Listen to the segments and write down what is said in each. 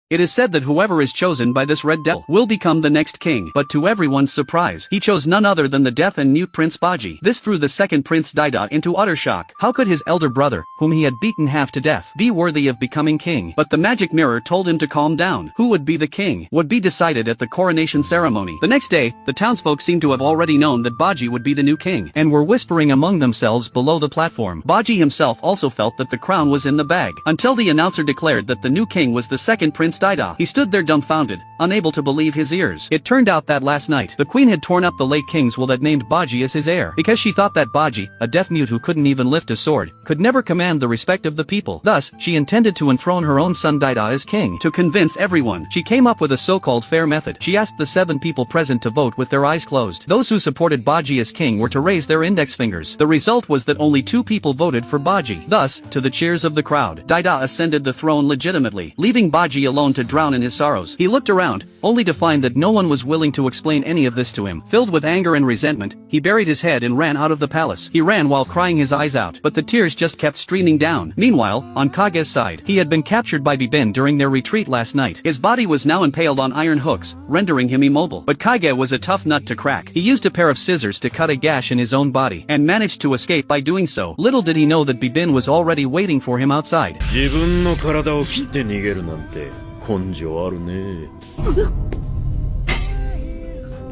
It is said that whoever is chosen by this red devil will become the next king, but to everyone's surprise, he chose none other than the deaf and mute Prince Baji. This threw the second Prince Dida into utter shock. How could his elder brother, whom he had beaten half to death, be worthy of becoming king? But the magic mirror told him to calm down. Who would be the king would be decided at the coronation ceremony. The next day, the townsfolk seemed to have already known that Baji would be the new king, and were whispering among themselves below the platform. Baji himself also felt that the crown was in the bag, until the announcer declared that the new king was the second Prince Dida. He stood there dumbfounded, unable to believe his ears. It turned out that last night, the queen had torn up the late king's will that named Baji as his heir, because she thought that Baji, a deaf mute who couldn't even lift a sword, could never command the respect of the people. Thus, she intended to enthrone her own son Dida as king. To convince everyone, she came up with a so-called fair method. She asked the 7 people present to vote with their eyes closed. Those who supported Baji as king were to raise their index fingers. The result was that only 2 people voted for Baji. Thus, to the cheers of the crowd, Dida ascended the throne legitimately, leaving Baji alone to drown in his sorrows. He looked around, only to find that no one was willing to explain any of this to him. Filled with anger and resentment, he buried his head and ran out of the palace. He ran while crying his eyes out, but the tears just kept streaming down. Meanwhile, on Kage's side, he had been captured by Bibin during their retreat last night. His body was now impaled on iron hooks, rendering him immobile. But Kage was a tough nut to crack. He used a pair of scissors to cut a gash in his own body, and managed to escape by doing so. Little did he know that Bibin was already waiting for him outside. 自分の体を切って逃げるなんて根性あるね。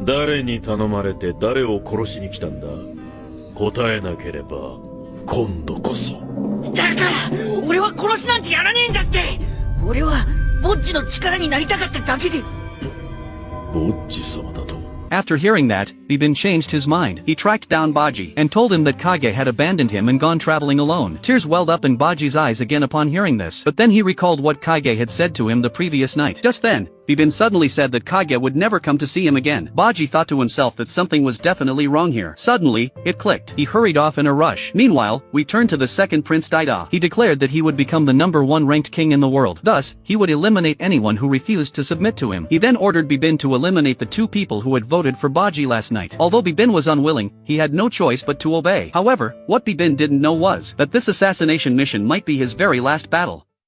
誰に頼まれて誰を殺しに来たんだ。答えなければ今度こそ。だから俺は殺しなんてやらねえんだって。俺はボッジの力になりたかっただけで。ボッジ様だと。 After hearing that, Bibin changed his mind. He tracked down Baji, and told him that Kage had abandoned him and gone traveling alone. Tears welled up in Baji's eyes again upon hearing this, but then he recalled what Kage had said to him the previous night. Just then, Bibin suddenly said that Kage would never come to see him again. Baji thought to himself that something was definitely wrong here. Suddenly, it clicked. He hurried off in a rush. Meanwhile, we turned to the second Prince Dida. He declared that he would become the #1 ranked king in the world. Thus, he would eliminate anyone who refused to submit to him. He then ordered Bibin to eliminate the 2 people who had voted for Baji last night. Although Bibin was unwilling, he had no choice but to obey. However, what Bibin didn't know was that this assassination mission might be his very last battle.